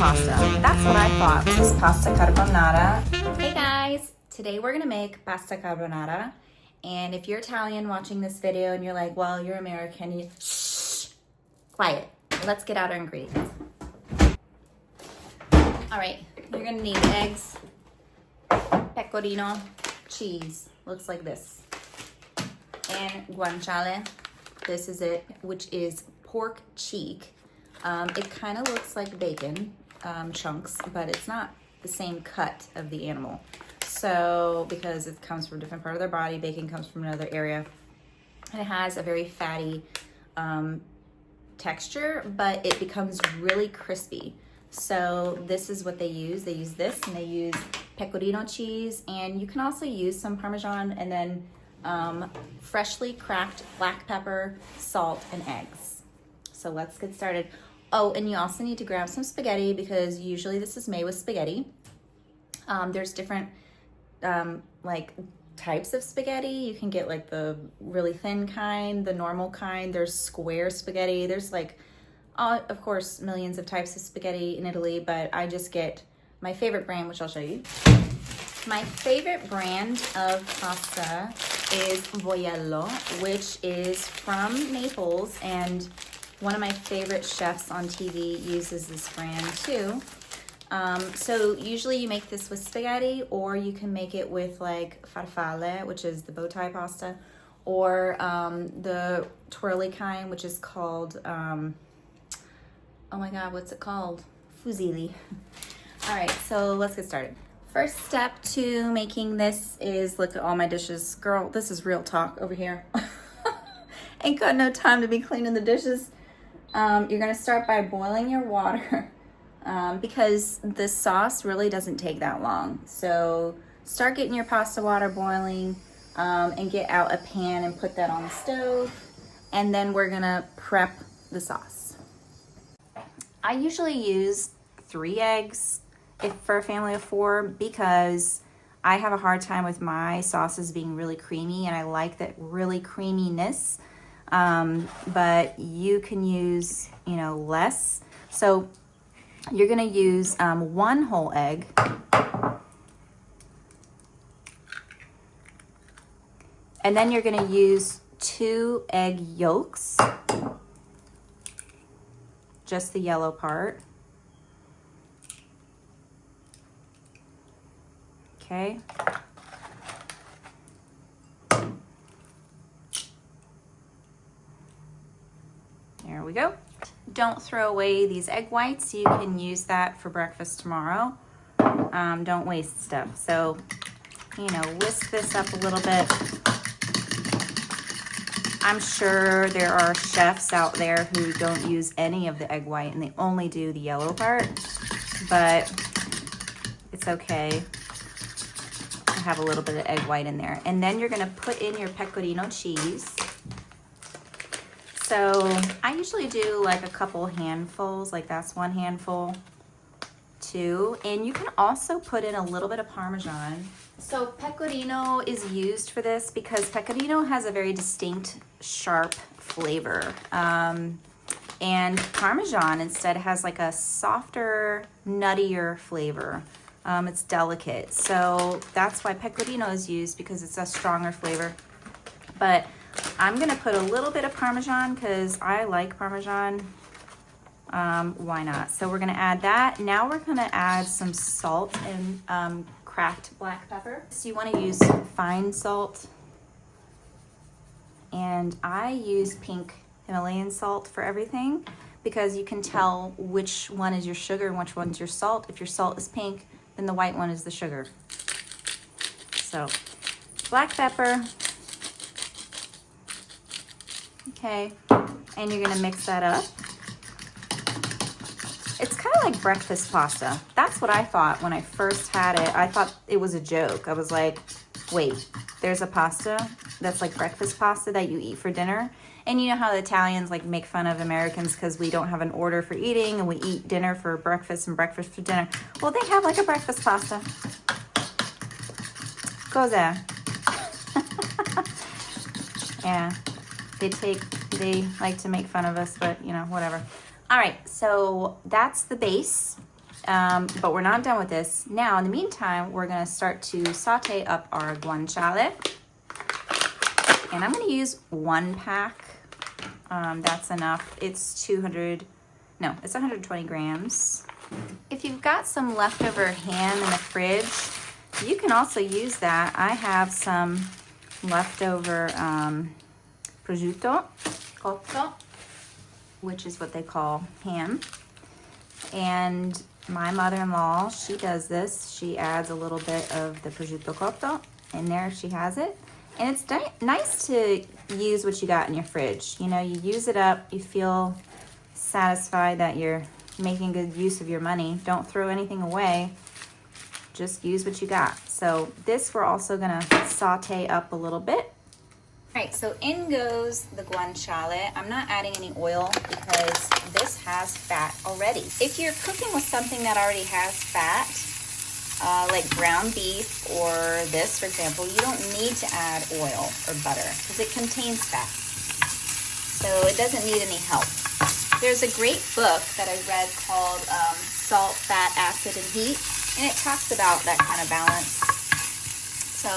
pasta. That's what I thought. This is pasta carbonara. Hey guys, today we're gonna make pasta carbonara. And if you're Italian watching this video and you're like, well, you're American, you shh, quiet. Let's get out our ingredients. All right, you're gonna need eggs, pecorino, cheese, looks like this, and guanciale. This is it, which is pork cheek. It kind of looks like bacon chunks, but it's not the same cut of the animal. So, because it comes from a different part of their body, bacon comes from another area. And it has a very fatty texture, but it becomes really crispy. So this is what they use. They use this, and they use pecorino cheese, and you can also use some Parmesan, and then freshly cracked black pepper, salt, and eggs. So let's get started. Oh, and you also need to grab some spaghetti because usually this is made with spaghetti. There's different like types of spaghetti. You can get like the really thin kind, the normal kind. There's square spaghetti. There's like, of course, millions of types of spaghetti in Italy, but I just get my favorite brand, which I'll show you. My favorite brand of pasta is Voiello, which is from Naples, and one of my favorite chefs on TV uses this brand too. So usually you make this with spaghetti, or you can make it with like farfalle, which is the bow tie pasta, or the twirly kind, which is called, oh my God, what's it called? Fusilli. All right, so let's get started. First step to making this is look at all my dishes. Girl, this is real talk over here. Ain't got no time to be cleaning the dishes. You're gonna start by boiling your water because the sauce really doesn't take that long. So start getting your pasta water boiling and get out a pan and put that on the stove. And then we're gonna prep the sauce. I usually use 3 eggs for a family of 4 because I have a hard time with my sauces being really creamy, and I like that really creaminess. But you can use, less. So you're gonna use 1 whole egg. And then you're gonna use 2 egg yolks, just the yellow part. Okay. There we go. Don't throw away these egg whites. You can use that for breakfast tomorrow. Don't waste stuff. So, whisk this up a little bit. I'm sure there are chefs out there who don't use any of the egg white and they only do the yellow part, but it's okay to have a little bit of egg white in there. And then you're gonna put in your pecorino cheese. So I usually do like a couple handfuls, like that's 1 handful, 2. And you can also put in a little bit of Parmesan. So pecorino is used for this because pecorino has a very distinct, sharp flavor. And Parmesan instead has like a softer, nuttier flavor. It's delicate. So that's why pecorino is used, because it's a stronger flavor. But I'm gonna put a little bit of Parmesan because I like Parmesan. Why not? So we're gonna add that. Now we're gonna add some salt and cracked black pepper. So you wanna use fine salt. And I use pink Himalayan salt for everything because you can tell which one is your sugar and which one's your salt. If your salt is pink, then the white one is the sugar. So black pepper. Okay, and you're gonna mix that up. It's kind of like breakfast pasta. That's what I thought when I first had it. I thought it was a joke. I was like, wait, there's a pasta that's like breakfast pasta that you eat for dinner? And you know how the Italians like make fun of Americans because we don't have an order for eating and we eat dinner for breakfast and breakfast for dinner. Well, they have like a breakfast pasta. Cos'è? Yeah. They like to make fun of us, but whatever. All right, so that's the base. But we're not done with this. Now, in the meantime, we're gonna start to saute up our guanciale. And I'm gonna use 1 pack. That's enough. It's 120 grams. If you've got some leftover ham in the fridge, you can also use that. I have some leftover prosciutto cotto, which is what they call ham. And my mother-in-law, she does this. She adds a little bit of the prosciutto cotto in there. She has it. And it's nice to use what you got in your fridge. You know, you use it up, you feel satisfied that you're making good use of your money. Don't throw anything away. Just use what you got. So this we're also gonna saute up a little bit. All right, so in goes the guanciale. I'm not adding any oil because this has fat already. If you're cooking with something that already has fat, like ground beef or this, for example, you don't need to add oil or butter because it contains fat. So it doesn't need any help. There's a great book that I read called Salt, Fat, Acid, and Heat, and it talks about that kind of balance. So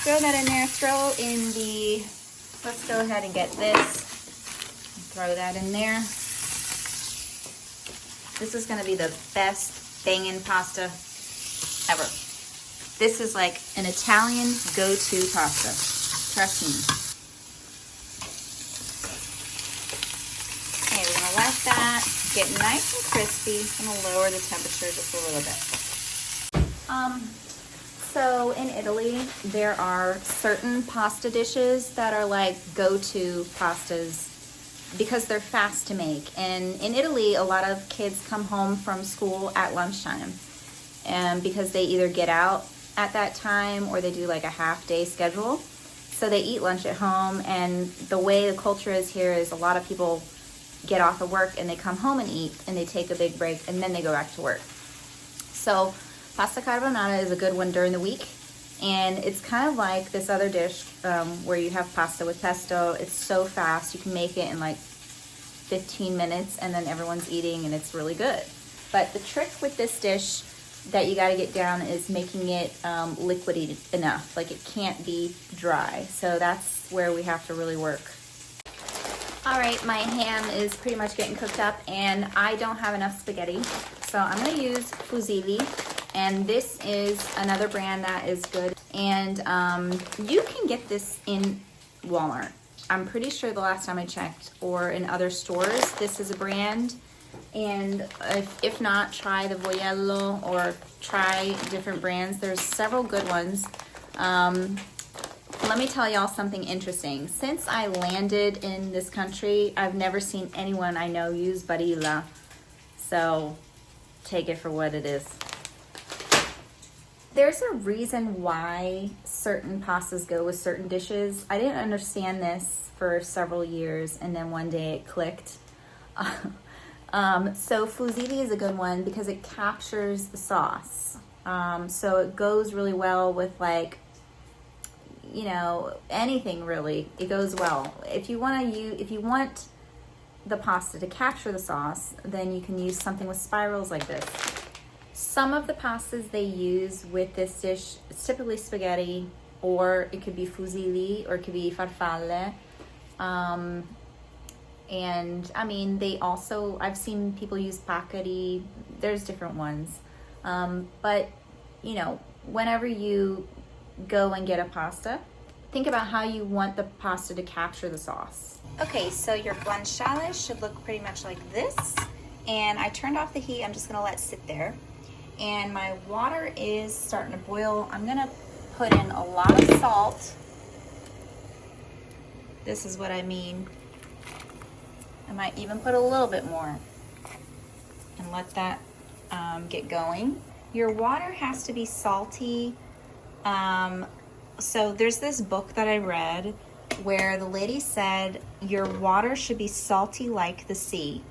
throw that in there, let's go ahead and get this, throw that in there. This is gonna be the best bangin' pasta ever. This is like an Italian go-to pasta, trust me. Okay, we're gonna let that get nice and crispy. I'm gonna lower the temperature just a little bit. So in Italy, there are certain pasta dishes that are like go-to pastas because they're fast to make. And in Italy, a lot of kids come home from school at lunchtime, and because they either get out at that time or they do like a half-day schedule. So they eat lunch at home, and the way the culture is here is a lot of people get off of work and they come home and eat, and they take a big break, and then they go back to work. So pasta carbonara is a good one during the week, and it's kind of like this other dish where you have pasta with pesto. It's so fast, you can make it in like 15 minutes, and then everyone's eating, and it's really good. But the trick with this dish that you got to get down is making it liquidy enough. Like it can't be dry. So that's where we have to really work. All right, my ham is pretty much getting cooked up, and I don't have enough spaghetti. So I'm gonna use fusilli, and this is another brand that is good. And you can get this in Walmart. I'm pretty sure the last time I checked, or in other stores. This is a brand. And if not, try the Voiello or try different brands. There's several good ones. Let me tell y'all something interesting. Since I landed in this country, I've never seen anyone I know use Barilla. So take it for what it is. There's a reason why certain pastas go with certain dishes. I didn't understand this for several years, and then one day it clicked. So fusilli is a good one because it captures the sauce. So it goes really well with, like, you know, anything really. It goes well. If you want the pasta to capture the sauce, then you can use something with spirals like this. Some of the pastas they use with this dish, it's typically spaghetti, or it could be fusilli, or it could be farfalle. And I mean, I've seen people use paccheri. There's different ones. But, you know, whenever you go and get a pasta, think about how you want the pasta to capture the sauce. Okay, so your guanciale should look pretty much like this. And I turned off the heat. I'm just gonna let it sit there. And my water is starting to boil. I'm gonna put in a lot of salt. This is what I mean. I might even put a little bit more and let that get going. Your water has to be salty. So there's this book that I read where the lady said your water should be salty like the sea,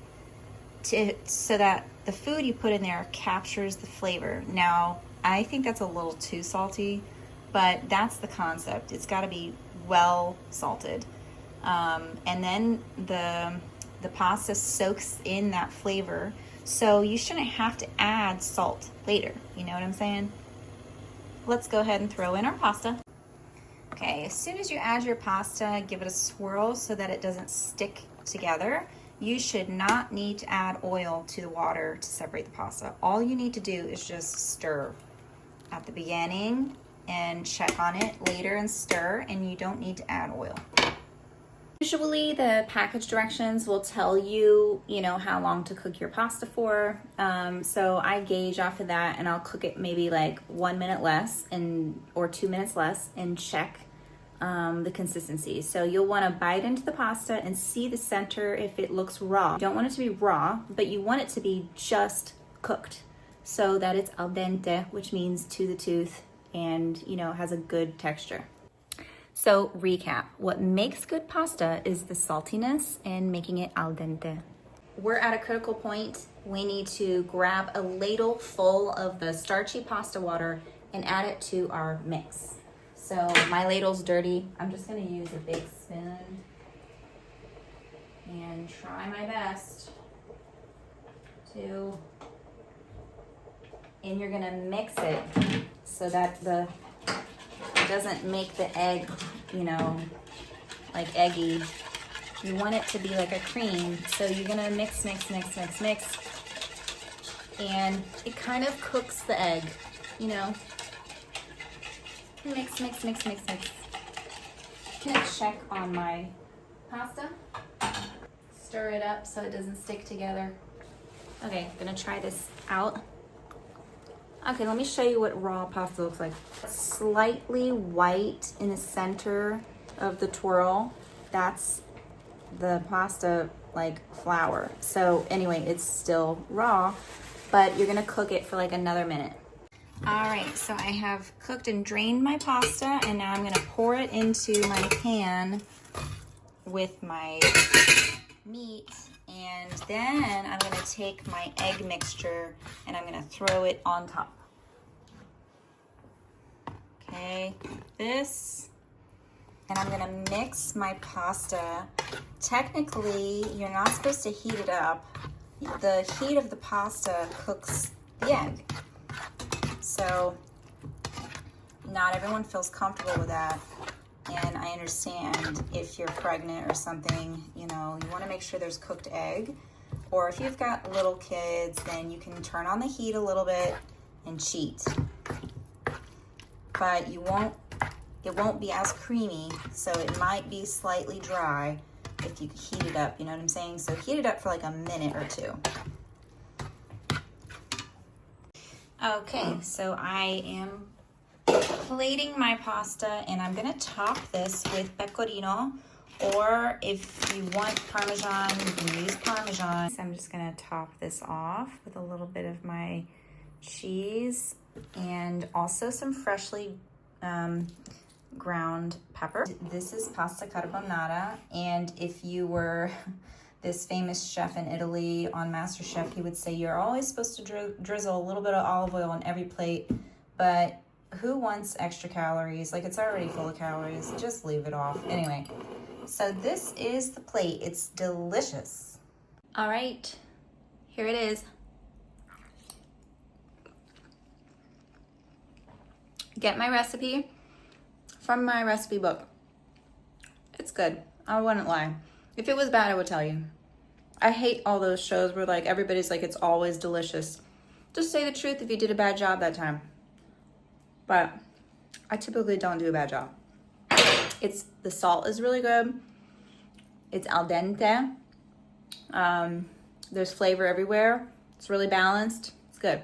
so that the food you put in there captures the flavor. Now, I think that's a little too salty, but that's the concept. It's got to be well salted. And then the pasta soaks in that flavor. So you shouldn't have to add salt later, you know what I'm saying? Let's go ahead and throw in our pasta. Okay, as soon as you add your pasta, give it a swirl so that it doesn't stick together. You should not need to add oil to the water to separate the pasta. All you need to do is just stir at the beginning and check on it later and stir, and you don't need to add oil. Usually the package directions will tell you, how long to cook your pasta for. So I gauge off of that, and I'll cook it maybe like 1 minute less or 2 minutes less, and check the consistency. So you'll want to bite into the pasta and see the center if it looks raw. You don't want it to be raw, but you want it to be just cooked so that it's al dente, which means to the tooth, and has a good texture. So recap, what makes good pasta is the saltiness and making it al dente. We're at a critical point. We need to grab a ladle full of the starchy pasta water and add it to our mix. So my ladle's dirty. I'm just gonna use a big spoon and try my best to, and you're gonna mix it so that it doesn't make the egg, like eggy. You want it to be like a cream. So you're gonna mix. And it kind of cooks the egg, Mix. I'm gonna check on my pasta. Stir it up so it doesn't stick together. Okay, I'm gonna try this out. Okay, let me show you what raw pasta looks like. Slightly white in the center of the twirl. That's the pasta like flour. So anyway, it's still raw, but you're gonna cook it for like another minute. All right, so I have cooked and drained my pasta, and now I'm gonna pour it into my pan with my meat, and then I'm gonna take my egg mixture and I'm gonna throw it on top. Okay, this, and I'm gonna mix my pasta. Technically, you're not supposed to heat it up. The heat of the pasta cooks the egg. So not everyone feels comfortable with that. And I understand if you're pregnant or something, you want to make sure there's cooked egg. Or if you've got little kids, then you can turn on the heat a little bit and cheat. But it won't be as creamy, so it might be slightly dry if you heat it up, you know what I'm saying? So heat it up for like a minute or two. Okay, so I am plating my pasta, and I'm gonna top this with Pecorino, or if you want Parmesan, you can use Parmesan. So I'm just gonna top this off with a little bit of my cheese and also some freshly ground pepper. This is pasta carbonara, and if you were this famous chef in Italy on MasterChef, he would say you're always supposed to drizzle a little bit of olive oil on every plate, but who wants extra calories? Like, it's already full of calories. Just leave it off. Anyway, so this is the plate. It's delicious. All right, here it is. Get my recipe from my recipe book. It's good. I wouldn't lie. If it was bad, I would tell you. I hate all those shows where like everybody's like, it's always delicious. Just say the truth if you did a bad job that time. But I typically don't do a bad job. The salt is really good. It's al dente. There's flavor everywhere. It's really balanced. It's good.